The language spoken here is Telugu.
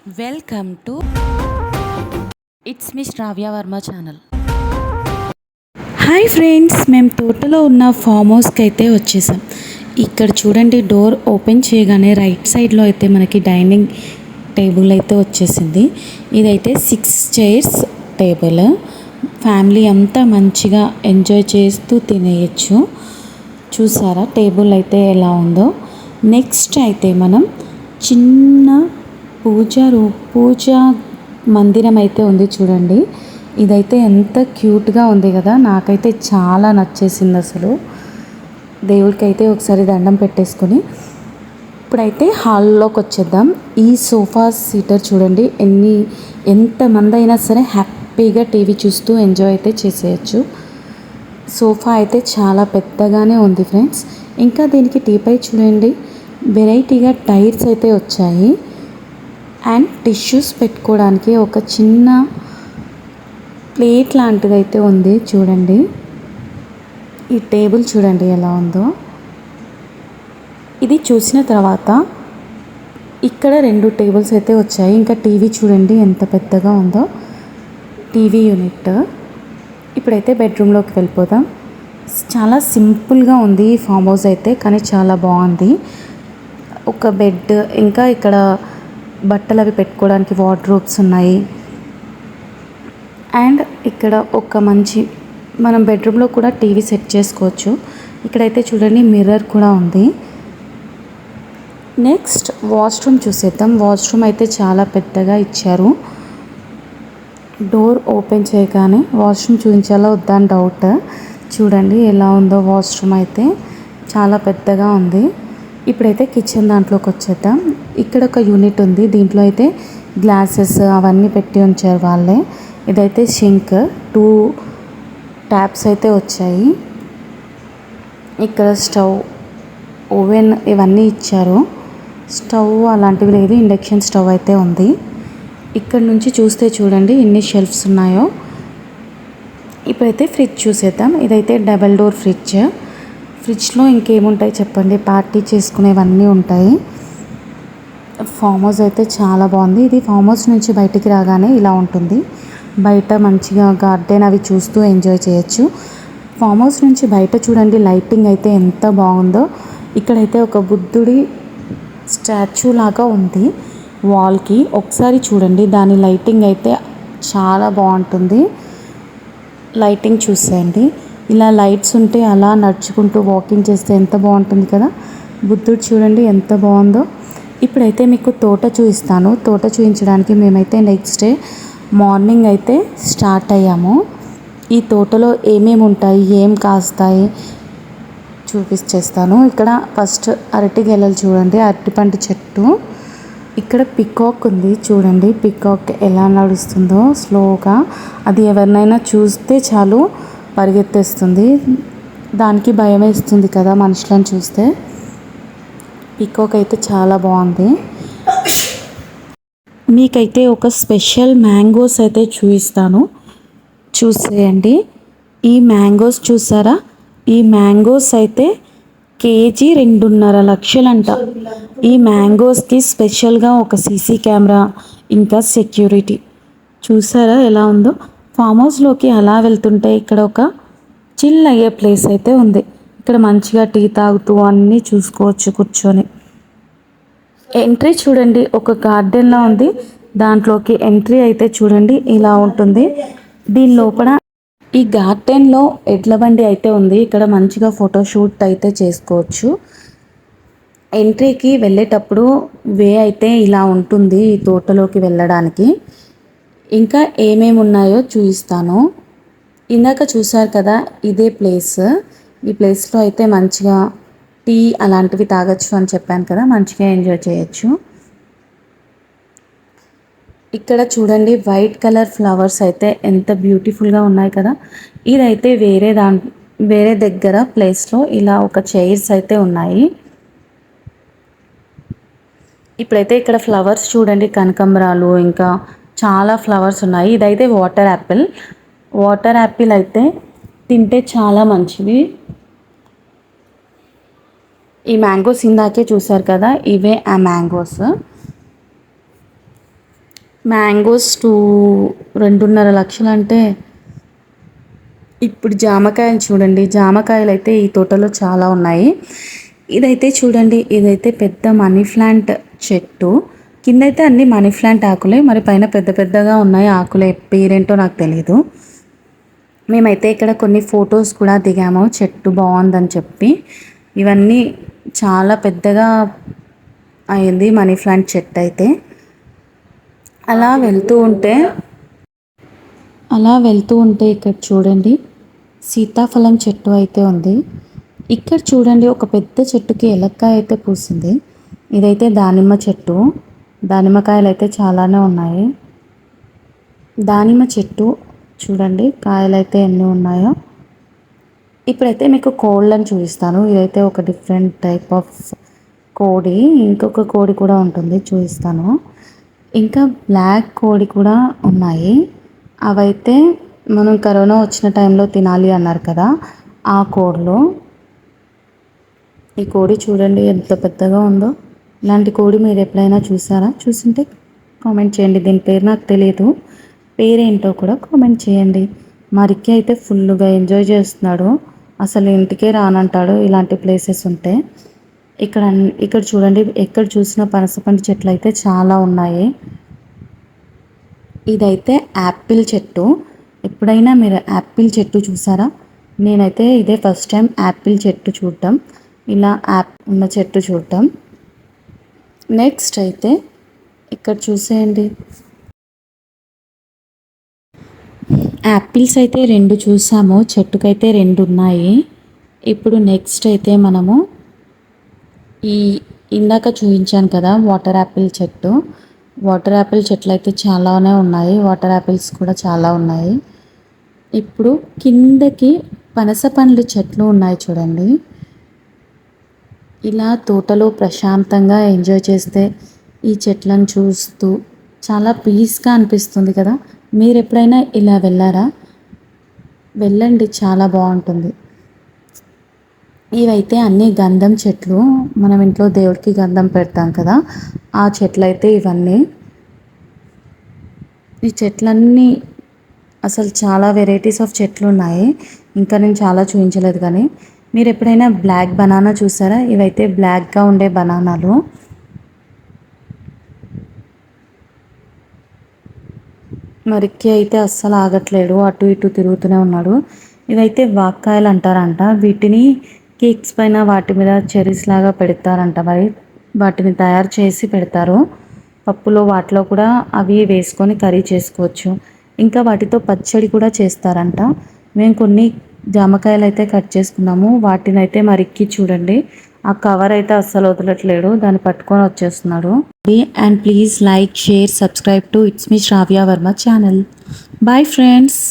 Welcome to it's me Shravya Varma channel. Hi friends, మేము తోటలో ఉన్న ఫామ్ హౌస్కి అయితే వచ్చేసాం. ఇక్కడ చూడండి, డోర్ ఓపెన్ చేయగానే రైట్ సైడ్లో అయితే మనకి డైనింగ్ టేబుల్ అయితే వచ్చేసింది. ఇదైతే 6 చైర్స్ టేబుల్. ఫ్యామిలీ అంతా మంచిగా ఎంజాయ్ చేస్తూ తినేయచ్చు. చూసారా టేబుల్ అయితే ఎలా ఉందో. నెక్స్ట్ అయితే మనం చిన్న పూజా మందిరం అయితే ఉంది చూడండి. ఇదైతే ఎంత క్యూట్గా ఉంది కదా, నాకైతే చాలా నచ్చేసింది అసలు. దేవుడికి అయితే ఒకసారి దండం పెట్టేసుకొని ఇప్పుడైతే హాల్లోకి వచ్చేద్దాం. ఈ సోఫా సీటర్ చూడండి, ఎంతమంది అయినా సరే హ్యాపీగా టీవీ చూస్తూ ఎంజాయ్ అయితే చేసేయచ్చు. సోఫా అయితే చాలా పెద్దగానే ఉంది ఫ్రెండ్స్. ఇంకా దీనికి టీపై చూడండి, వెరైటీగా టైర్స్ అయితే వచ్చాయి. అండ్ టిష్యూస్ పెట్టుకోవడానికి ఒక చిన్న ప్లేట్ లాంటిది అయితే ఉంది చూడండి. ఈ టేబుల్ చూడండి ఎలా ఉందో. ఇది చూసిన తర్వాత ఇక్కడ 2 టేబుల్స్ అయితే వచ్చాయి. ఇంకా టీవీ చూడండి ఎంత పెద్దగా ఉందో, టీవీ యూనిట్. ఇప్పుడైతే బెడ్రూమ్లోకి వెళ్ళిపోదాం. చాలా సింపుల్గా ఉంది ఈ ఫామ్ హౌస్ అయితే, కానీ చాలా బాగుంది. ఒక బెడ్, ఇంకా ఇక్కడ బట్టలు అవి పెట్టుకోవడానికి వార్డ్రోబ్స్ ఉన్నాయి. అండ్ ఇక్కడ ఒక మంచి మనం బెడ్రూమ్లో కూడా టీవీ సెట్ చేసుకోవచ్చు. ఇక్కడైతే చూడండి మిర్రర్ కూడా ఉంది. నెక్స్ట్ వాష్రూమ్ చూసేద్దాం. వాష్రూమ్ అయితే చాలా పెద్దగా ఇచ్చారు. డోర్ ఓపెన్ చేయగానే వాష్రూమ్ చూపించాలో వద్దా అని డౌట్. చూడండి ఎలా ఉందో వాష్రూమ్ అయితే, చాలా పెద్దగా ఉంది. ఇప్పుడైతే కిచెన్ దాంట్లోకి వచ్చేద్దాం. ఇక్కడ ఒక యూనిట్ ఉంది, దీంట్లో అయితే గ్లాసెస్ అవన్నీ పెట్టి ఉంచారు వాళ్ళే. ఇదైతే సింక్, 2 ట్యాప్స్ అయితే వచ్చాయి. ఇక్కడ స్టవ్, ఓవెన్ ఇవన్నీ ఇచ్చారు. స్టవ్ అలాంటివి లేదు, ఇండక్షన్ స్టవ్ అయితే ఉంది. ఇక్కడ నుంచి చూస్తే చూడండి ఎన్ని షెల్ఫ్స్ ఉన్నాయో. ఇప్పుడైతే ఫ్రిడ్జ్ చూసేద్దాం. ఇదైతే డబల్ డోర్ ఫ్రిడ్జ్. ఫ్రిడ్జ్లో ఇంకేముంటాయి చెప్పండి, పార్టీ చేసుకునేవన్నీ ఉంటాయి. ఫామ్ హౌస్ అయితే చాలా బాగుంది. ఇది ఫామ్ హౌస్ నుంచి బయటికి రాగానే ఇలా ఉంటుంది. బయట మంచిగా గార్డెన్ అవి చూస్తూ ఎంజాయ్ చేయొచ్చు. ఫామ్ హౌస్ నుంచి బయట చూడండి లైటింగ్ అయితే ఎంత బాగుందో. ఇక్కడైతే ఒక బుద్ధుడి స్టాచ్యూ లాగా ఉంది వాల్కి. ఒకసారి చూడండి, దాని లైటింగ్ అయితే చాలా బాగుంటుంది. లైటింగ్ చూసేయండి. ఇలా లైట్స్ ఉంటే అలా నడుచుకుంటూ వాకింగ్ చేస్తే ఎంత బాగుంటుంది కదా. బుద్ధుడు చూడండి ఎంత బాగుందో. ఇప్పుడైతే మీకు తోట చూపిస్తాను. తోట చూపించడానికి మేమైతే నెక్స్ట్ డే మార్నింగ్ అయితే స్టార్ట్ అయ్యాము. ఈ తోటలో ఏమేమి ఉంటాయి, ఏం కాస్తాయి చూపించేస్తాను. ఇక్కడ ఫస్ట్ అరటి గెలలు చూడండి, అరటిపండు చెట్టు. ఇక్కడ పికాక్ ఉంది చూడండి, పికాక్ ఎలా నడుస్తుందో స్లోగా. అది ఎవరినైనా చూస్తే చాలు పరిగెత్తేస్తుంది. దానికి భయం వేస్తుంది కదా మనుషులను చూస్తే. పికాక్ అయితే చాలా బాగుంది. మీకైతే ఒక స్పెషల్ మ్యాంగోస్ అయితే చూపిస్తాను, చూసేయండి. ఈ మ్యాంగోస్ చూసారా, ఈ మ్యాంగోస్ అయితే కేజీ 2.5 లక్షలంట. ఈ మ్యాంగోస్కి స్పెషల్గా ఒక సీసీ కెమెరా, ఇంకా సెక్యూరిటీ. చూసారా ఎలా ఉందో. ఫామ్ హౌస్లోకి అలా వెళ్తుంటే ఇక్కడ ఒక చిల్ అయ్యే ప్లేస్ అయితే ఉంది. ఇక్కడ మంచిగా టీ తాగుతూ అన్నీ చూసుకోవచ్చు కూర్చొని. ఎంట్రీ చూడండి, ఒక గార్డెన్లా ఉంది. దాంట్లోకి ఎంట్రీ అయితే చూడండి ఇలా ఉంటుంది. దీని లోపల ఈ గార్డెన్లో ఎడ్ల బండి అయితే ఉంది. ఇక్కడ మంచిగా ఫోటోషూట్ అయితే చేసుకోవచ్చు. ఎంట్రీకి వెళ్ళేటప్పుడు వే అయితే ఇలా ఉంటుంది ఈ తోటలోకి వెళ్ళడానికి. ఇంకా ఏమేమి ఉన్నాయో చూపిస్తాను. ఇందాక చూసారు కదా, ఇదే ప్లేస్. ఈ ప్లేస్లో అయితే మంచిగా టీ అలాంటివి తాగొచ్చు అని చెప్పాను కదా, మంచిగా ఎంజాయ్ చేయొచ్చు. ఇక్కడ చూడండి వైట్ కలర్ ఫ్లవర్స్ అయితే ఎంత బ్యూటిఫుల్గా ఉన్నాయి కదా. ఇదైతే వేరే దగ్గర ప్లేస్లో ఇలా ఒక చైర్స్ అయితే ఉన్నాయి. ఇప్పుడైతే ఇక్కడ ఫ్లవర్స్ చూడండి, కనకంబరాలు ఇంకా చాలా ఫ్లవర్స్ ఉన్నాయి. ఇదైతే వాటర్ యాపిల్. వాటర్ యాపిల్ అయితే తింటే చాలా మంచిది. ఈ మ్యాంగోస్ ఇందాకే చూసారు కదా, ఇవే ఆ మ్యాంగోస్. మ్యాంగోస్ 2.5 లక్షలు అంటే ఇప్పుడు జామకాయలు చూడండి. జామకాయలు అయితే ఈ తోటలో చాలా ఉన్నాయి. ఇదైతే చూడండి, ఇదైతే పెద్ద మనీ ప్లాంట్ చెట్టు. కిందైతే అన్ని మనీ ప్లాంట్ ఆకులే, మరి పైన పెద్ద పెద్దగా ఉన్నాయి ఆకులే. పేరేంటో నాకు తెలియదు. మేమైతే ఇక్కడ కొన్ని ఫొటోస్ కూడా దిగాము చెట్టు బాగుందని చెప్పి. ఇవన్నీ చాలా పెద్దగా అయింది మనీ ప్లాంట్ చెట్టు అయితే. అలా వెళ్తూ ఉంటే ఇక్కడ చూడండి సీతాఫలం చెట్టు అయితే ఉంది. ఇక్కడ చూడండి ఒక పెద్ద చెట్టుకి ఎలక్కాయ అయితే పూసింది. ఇదైతే దానిమ్మ చెట్టు. దానిమ్మకాయలు అయితే చాలానే ఉన్నాయి. దానిమ్మ చెట్టు చూడండి కాయలు అయితే ఎన్ని ఉన్నాయో. ఇప్పుడైతే మీకు కోళ్ళని చూపిస్తాను. ఇదైతే ఒక డిఫరెంట్ టైప్ ఆఫ్ కోడి. ఇంకొక కోడి కూడా ఉంటుంది, చూపిస్తాను. ఇంకా బ్లాక్ కోడి కూడా ఉన్నాయి. అవైతే మనం కరోనా వచ్చిన టైంలో తినాలి అన్నారు కదా, ఆ కోడిలో. ఈ కోడి చూడండి ఎంత పెద్దగా ఉందో. ఇలాంటి కోడి మీరు ఎప్పుడైనా చూసారా? చూసింటే కామెంట్ చేయండి. దీని పేరు నాకు తెలియదు, పేరేంటో కూడా కామెంట్ చేయండి. మా రిక్కి అయితే ఫుల్గా ఎంజాయ్ చేస్తున్నాడు. అసలు ఇంటికే రానంటాడు ఇలాంటి ప్లేసెస్ ఉంటే. ఇక్కడ చూడండి ఎక్కడ చూసినా పనసపండు చెట్లు అయితే చాలా ఉన్నాయి. ఇదైతే యాపిల్ చెట్టు. ఎప్పుడైనా మీరు యాపిల్ చెట్టు చూసారా? నేనైతే ఇదే ఫస్ట్ టైం యాపిల్ చెట్టు చూడటం, ఇలా ఉన్న చెట్టు చూడటం. నెక్స్ట్ అయితే ఇక్కడ చూసేయండి, యాపిల్స్ అయితే 2 చూసాము, చెట్టుకైతే 2 ఉన్నాయి. ఇప్పుడు నెక్స్ట్ అయితే మనము ఈ ఇందాక చూపించాను కదా వాటర్ యాపిల్ చెట్టు. వాటర్ యాపిల్ చెట్లు అయితే చాలానే ఉన్నాయి. వాటర్ యాపిల్స్ కూడా చాలా ఉన్నాయి. ఇప్పుడు కిందకి పనస పండ్లు చెట్లు ఉన్నాయి చూడండి. ఇలా తోటలో ప్రశాంతంగా ఎంజాయ్ చేస్తే ఈ చెట్లను చూస్తూ చాలా పీస్గా అనిపిస్తుంది కదా. మీరు ఎప్పుడైనా ఇలా వెళ్ళారా? వెళ్ళండి, చాలా బాగుంటుంది. ఇవైతే అన్నీ గంధం చెట్లు. మనం ఇంట్లో దేవుడికి గంధం పెడతాం కదా, ఆ చెట్లు అయితే ఇవన్నీ. ఈ చెట్లన్నీ అసలు చాలా వెరైటీస్ ఆఫ్ చెట్లు ఉన్నాయి. ఇంకా నేను చాలా చూపించలేదు. కానీ మీరు ఎప్పుడైనా బ్లాక్ బనానా చూసారా? ఇవైతే బ్లాక్గా ఉండే బనానాలు. మరికి అయితే అస్సలు ఆగట్లేడు, అటు ఇటు తిరుగుతూనే ఉన్నాడు. ఇవైతే వాక్కాయలు అంటారంట. వీటిని కేక్స్ పైన వాటి మీద చెరీస్ లాగా పెడతారంట. మరి వాటిని తయారు చేసి పెడతారు. పప్పులో వాటిలో కూడా అవి వేసుకొని కర్రీ చేసుకోవచ్చు. ఇంకా వాటితో పచ్చడి కూడా చేస్తారంట. మేము కొన్ని జామకాయలు అయితే కట్ చేసుకున్నాము. వాటిని అయితే మరికి చూడండి ఆ కవర్ అయితే అస్సలు వదలట్లేడు, దాన్ని పట్టుకొని వచ్చేస్తున్నాడు. And please like, share, subscribe to it's me Shravya Varma channel. Bye friends.